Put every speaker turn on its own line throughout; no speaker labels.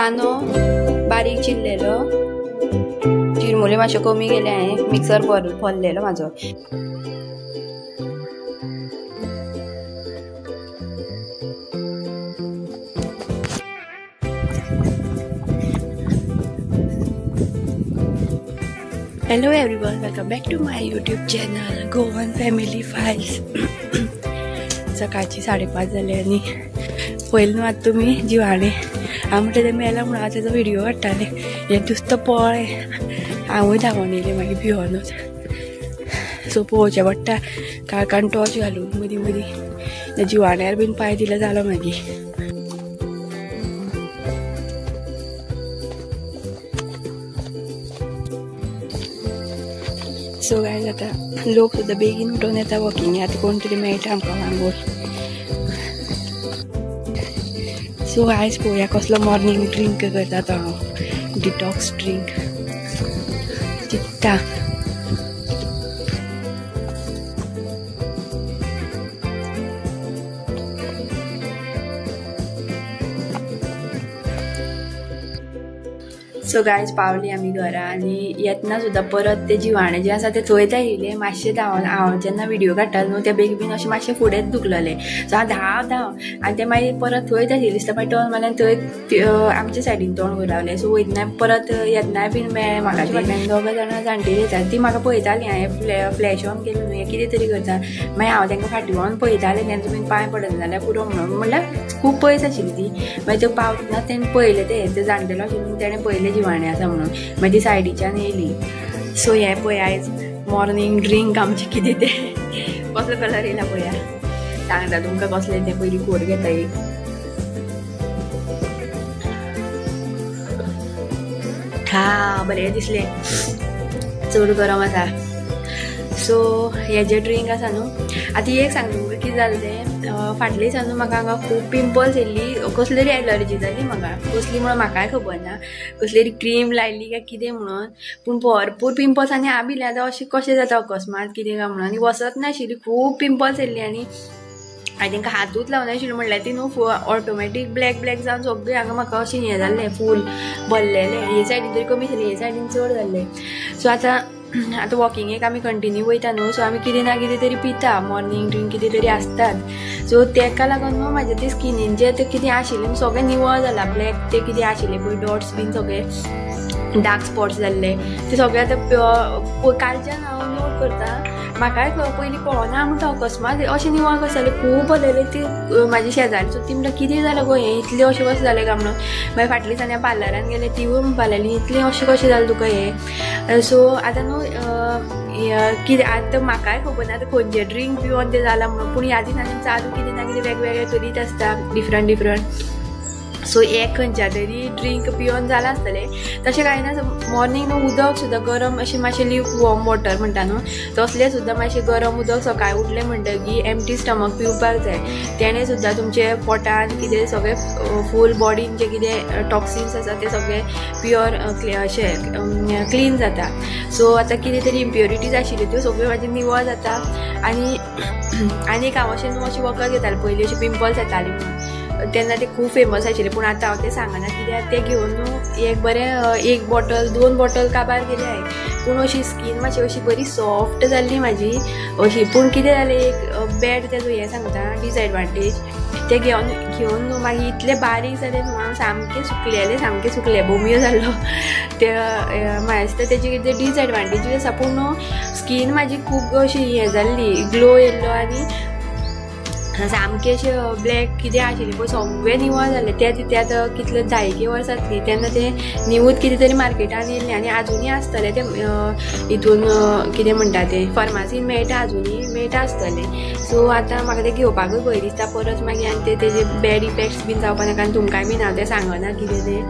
कांदो बारीक चिरलेलो, चिरमुले मातशे कमी गेले हांवें, मिक्सर भरलेलो म्हाजो. Hello everyone, welcome back to my YouTube channel Goan Family Files. सकाळची 5:30 जाले आनी पयलीं न्हू आतां तुमी जिवाणे हांव म्हणटा तें मेला म्हणून हांव तेजो व्हिडिओ काडटालें. हें नुस्तें पळय हांवूय धांवून येयलें मागीर भिवनूच. सो पळोवचें पडटा काळखान टॉर्च घालून मदीं मदीं जिवाण्यार बीन पांय दिल्यार जालो मागीर. सो गायज आतां लोक सुद्दां बेगीन उठून येता वॉकिंग, आतां कोण तरी मेळटा आमकां वांगून. सो आयज पळोवया कसलो मॉर्निंग ड्रिंक करता तो हांव, डिटॉक्स ड्रिंक चिंत्ता. सो गायज पावली आमी घरा आनी येतना सुद्दां परत ते जिवाणे जे आसा ते थंयच येयले. मातशें धांवन हांव जेन्ना व्हिडिओ काडटालो न्हू ते बेगीन अशें मातशें फुडेंच दुखलले. सो हांव धांव आनी ते मागीर परत थंयच येयले दिसता. मागीर टर्न मारल्यार थंय आमचे सायडीन तोंड घुरावलें. सो वयतना परत येतनाय बीन म्हाका फाटल्यान दोगां जाणां जाणटेली येताली, ती म्हाका पळयताली. हांवें फ्लॅश ऑन केलें न्हू, हें कितें तरी करता. मागीर हांव तांकां फाटीं वळोन पळयतालें, तेंचो बीन पांय पडना जाल्यार पुरो म्हणल्यार खूब पयस आशिल्ली ती. मागीर त्यो पावतना तेणें पळयलें, ते जाणटेलो आशिल्लो तेणें पळयलें जिवाणें आसा म्हणून. मागीर ती सायडीच्यान येयली. सो हें पळय आयज मॉर्निंग ड्रिंक आमचें कितें तें कसलो कलर येयला पळया, सांगता तुमकां कसलें तें. पयलीं कोड घेता एक बरें दिसलें, चड गरम आसा. सो हें जें ड्रिंक आसा न्हू, आतां एक सांग तुमकां कितें जालें तें. फाटल्या दिसान न्हू म्हाका हांगा खूब पिंपल्स येयल्ली, कसली तरी एलर्जी जाली म्हाका. कसली म्हणून म्हाकाय खबर ना, कसली तरी क्रीम लायल्ली काय कितें म्हणून. पूण भरपूर पिंपल्स आनी हांव भिलें आतां अशें कशें जाता अकस्मात कितें काय म्हणून. आनी वसत नाशिल्ली, खूब पिंपल्स येयल्ली आनी हांवें तांकां हातूच लावना आशिल्लो. म्हणल्यार ती न्हू ऑटोमॅटीक ब्लॅक ब्लॅक जावन सगळें हांगा म्हाका अशें हें जाल्लें, फूल भरलेलें. हे सायडीन तरी कमी जालें, हे सायडीन चड जाल्लें. सो आतां वॉकिंगेक आमी कंटिन्यू वयता न्हू, सो आमी कितें ना कितें तरी पिता, मॉर्निंग ड्रिंक कितें तरी आसतात. सो तेका लागून न्हू म्हाजें तें स्किनीन जें तें कितें आशिल्लें सगळें निवळ जालां. ब्लॅक तें कितें आशिल्लें पळय डॉट्स बीन सगळे डार्क स्पॉट्स जाल्ले ते सगळें आतां कालच्यान हांव नोट करता. म्हाकाय पयलीं कळना म्हणटा अकस्मात अशें निवळ कशें जालें. खूब बरयलें ती म्हाजी शेजारी. सो ती म्हणटा कितें जालें गो हें इतलें अशें कशें जालें काय म्हणून. मागीर फाटल्या दिसांनी हांव पार्लरान गेलें, तिवूय म्हणपा लागली इतलें अशें कशें जालें तुका हें. सो आतां न्हू कितें आतां म्हाकाय खबर ना आतां खंयचें ड्रिंक पिवन तें जालां म्हणून. पूण ह्या दिसांनी चालू कितें ना कितें वेगवेगळे करीत आसता, डिफरंट. सो एक खंयच्या तरी ड्रिंक पिवन जालां आसतलें. तशें कांय ना. मॉर्निंग न्हू उदक सुद्दां गरम अशें मातशें लीव वॉर्म वॉटर म्हणटा न्हू, तसलें सुद्दां मातशें गरम उदक सकाळीं उठलें म्हणटकीर एम्प्टी स्टमक पिवपाक जाय. तेणें सुद्दां तुमचे पोटान कितें सगळें फूल बॉडीन जे कितें टॉक्सिन्स आसा ते सगळे प्युअर अशें क्लीन जाता. सो आतां कितें तरी इम्प्युरिटीज आशिल्ल्यो त्यो सगळ्यो म्हाजे निवळ जाता. आनी हांव अशें न्हू अशें वखद घेतालें पयलीं, अशें पिंपल्स येतालीं म्हणून. तेन्ना ते खूब फेमस आशिल्ले, पूण आतां हांव तें सांगना कित्याक तें घेवन न्हू एक बरें 1 बॉटल 2 बॉटल काबार केले हांवें. पूण अशी स्कीन मातशी अशी बरी सॉफ्ट जाल्ली म्हाजी अशी. पूण कितें जालें एक बॅड तेजो हें सांगता डिसएडवांटेज. ते घेवन न्हू मागीर इतले बारीक जाले न्हू, हांव सामकें सुकलें बोमियो जाल्लो. ते म्हाका दिसता तेजे कितें डिसएडवांटेजीस आसा. पूण न्हू स्कीन म्हाजी खूब अशी हें जाल्ली, ग्लो येयल्लो आनी सामकें अशें ब्लॅक कितें आशिल्लें पळय सगळें निवळ जालें. ते आतां कितले 10 वर्सां जातलीं तेन्ना तें निवूच कितें तरी मार्केटान येयल्लें आनी आजुनी आसतलें तें हितून कितें म्हणटा तें फार्मासीन मेळटा, आजुनी मेळटा आसतलें. सो आतां म्हाका तें घेवपाकूय भंय दिसता परत मागीर आनी तेजे बॅड इफेक्ट्स बीन जावपा नाका. आनी तुमकांय बीन हांव तें सांगना कितें तें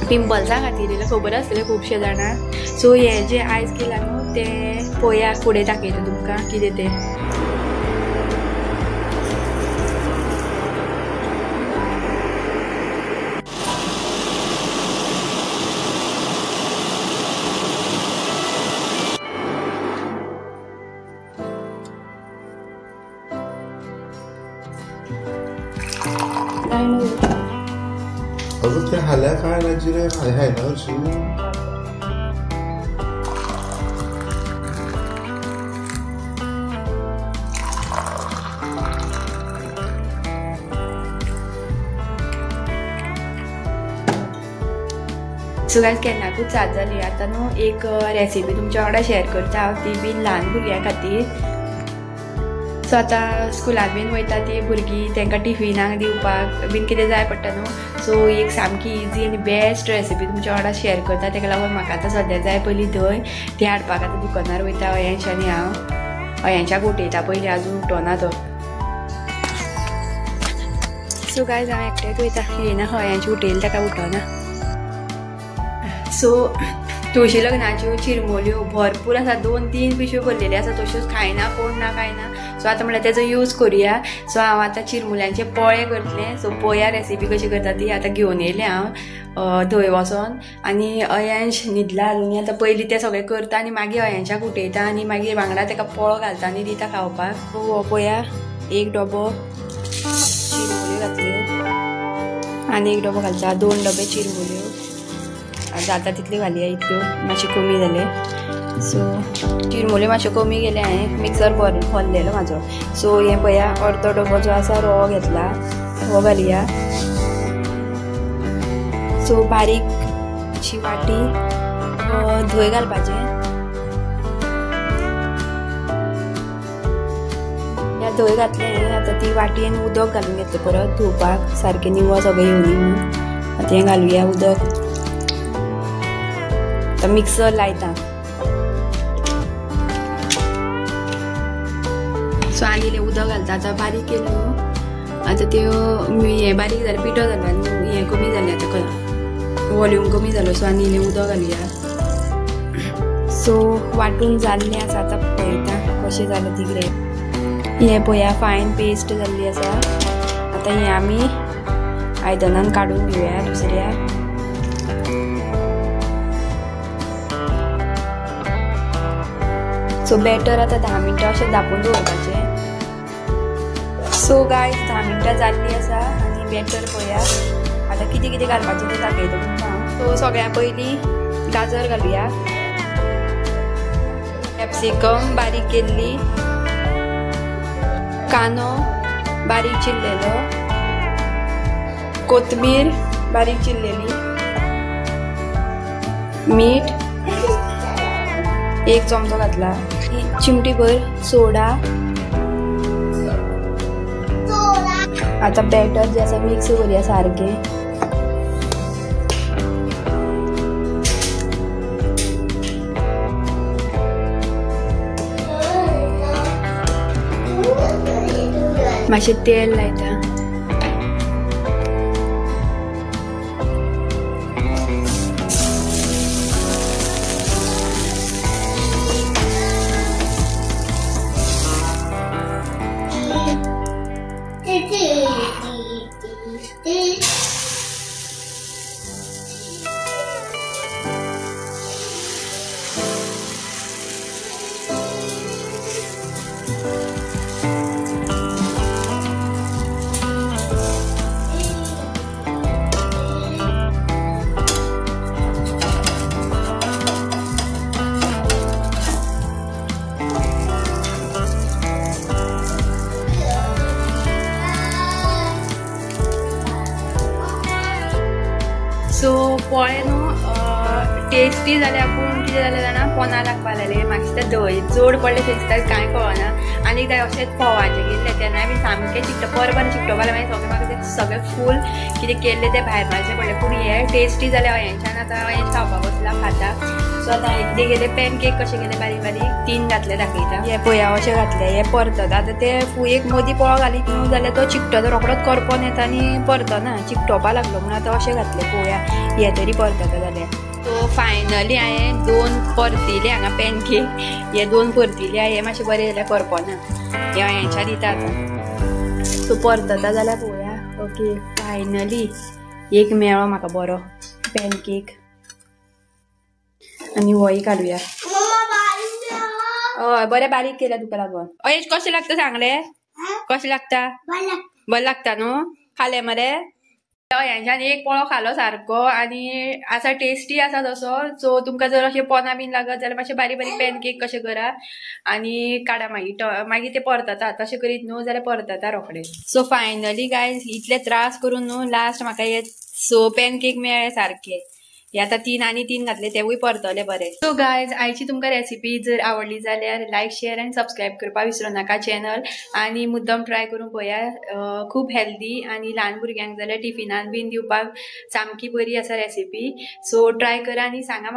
पिंपल्सा खातीर जाल्यार खबर आसतलें खुबशे जाणांक. सो हें जें आयज केलां न्हू तें पळोवया, फुडें दाखयता तुमकां कितें तें.
जाल्यार काय ना जिरे खायना हरशी
सो गायज केन्नाकूच साद जाली आतां न्हू एक रेसिपी तुमच्या वांगडा शेअर करता हांव ती बीन ल्हान भुरग्यां खातीर. सो आतां स्कुलान बीन वयता ती भुरगीं तांकां टिफिनाक दिवपाक बीन कितें जाय पडटा न्हू. सो एक सामकी इजी आनी बेस्ट रेसिपी तुमच्या वांगडा शेअर करता. ताका लागून म्हाका आतां सद्या जाय पयली धंय ती हाडपाक आतां दुकानार वयता अयांश आनी हांव. अयांशाक उठयता पयलीं आजून उठोना तो. सो गायज हांव एकटेंच वयता येना अयांश उठयलें ताका उठोना. सो तुळशी लग्नाच्यो चिरमुल्यो भरपूर आसा 2-3 पिशव्यो भरलेल्यो आसा तश्योच खायना कोण ना काय ना. सो आतां म्हणल्यार तेजो यूज करुया. सो हांव आतां चिरमुल्यांचे पोळे करतलें. सो पळोवया रेसिपी कशी करता ती. आतां घेवन येयलें हांव धंय वचोन आनी अयांश न्हिदला आजुनी. आतां पयलीं तें सगळें करता आनी मागीर अयांशाक उठयता आनी मागीर वांगडा ताका पोळो घालता आनी दिता खावपाक. सो पळोवया एक डबो चिरमुल्यो घातल्यो आनी एक डबो घालता 2 डबे चिरमुल्यो जाता तितल्यो घालया इतल्यो मातशे कमी जाले. सो चिरमुल्यो मातश्यो कमी गेले हांवें मिक्सर भरलेलो म्हाजो. सो हें पळया अर्दो डबो जो आसा रवो घेतला हो घालया. सो बारीक अशी वाटी धंय घालपाचें. धंय घातलें आतां ती वाटयेन उदक घालून घेतलें परत धुवपाक सारकें निवळ सगळें येवनी म्हणून. आतां हें घालुया उदक. आतां मिक्सर लायता. सो आनी इल्लें उदक घालता. आतां बारीक केलें न्हू. आतां त्यो हें बारीक जालें पिठो जालो आनी हें कमी जालें आतां वॉल्यूम कमी जालो. सो आनी इल्लें उदक घालुया. सो वांटून जाल्लें आसा. आतां पळयता कशें जालें ती ग्रेवी. हें पळया फायन पेस्ट जाल्ली आसा. आतां हें आमी आयदनान काडून घेवया दुसऱ्या. सो बॅटर आतां 10 मिनटां अशें धांपून दवरपाचें. सो गायज 10 मिनटां जाल्लीं आसा आनी बॅटर पळया. आतां कितें कितें घालपाचें तें दाखयता तुमकां हांव. सो सगळ्या पयलीं गाजर घालुया. कॅप्सिकम बारीक केल्ली. कांदो बारीक चिरलेलो. कोथमीर बारीक चिरलेली. मीठ 1 चमचो घातला. चिमटी भर सोडा. आतां बॅटर जे आसा मिक्स करूया सारकें. मातशें तेल लायता. सो पोळे न्हू टेस्टी जाल्या पूण कितें जालें जाणा पोना लागपाक लागलें. म्हाका दिसता धंय चड पडलें थंय दिसता कांय कळना. आनी एकदां अशेंच फोवाचें गेल्लें तेन्ना बी सामकें चिकटो परत चिकटोवपाक लागलें. सगळें म्हाका तें सगळें फूल कितें केल्लें तें भायर मारचें पडलें. पूण हें टेस्टी जालें अयांच्यान. आतां अयांश खावपाक बसला खाता. सो आतां हांवें कितें केलें पॅनकेक कशें केलें बारीक बारीक 3 घातले दाखयता. हें पळया अशें घातलें. हें परतता. आतां तें एक मदीं पोळो घालीत न्हू जाल्यार तो चिकटो रोकडोच करपोन येता आनी परतना चिकटोवपाक लागलो म्हणून आतां अशें घातलें. पळोवया हें तरी परतता जाल्यार. सो फायनली हांवें 2 परतिले हांगा पॅनकेक. हे 2 परतिले हे मातशें बरें जाल्यार करपना. हे अयांशा दिता आतां. सो परतता जाल्यार पळोवया. ओके फायनली एक मेळ्ळो म्हाका बरो पॅनकेक. आनी होय काडुया. हय बरें बारीक केल्या तुका लागून. अयेश कशें लागता सांगलें. कशें लागता. बरें लागता न्हू. खालें मरे. ह्यांच्यान एक पळो खालो सारको आणि असा टेस्टी असा तसो. सो तुमकां जर अशें पोना बीन लागत जाल्यार मातशे बारीक बारीक पॅनकेक कशें करा आणि काडा मागीर ते परतता. तशें करीत न्हू जाल्यार परतता रोखडे. सो फायनली गायज इतले त्रास करून न्हू लास्ट म्हाका हे पॅनकेक मेळ्ळे सारखे. हे आता 3 आणि 3 घातले तेवूय परतले बरे. सो गायज आयची तुमकां रेसिपी जर आवडली जाल्यार लायक शेअर आनी सबस्क्राईब करपाक विसरू नाका चॅनल. आणि मुद्दम ट्राय करून पळया. खूप हेल्दी आणि ल्हान भुरग्यांक जाल्यार टिफिनान बीन दिवपाक सामकी बरी आसा रेसिपी. सो ट्राय करा आणि सांगा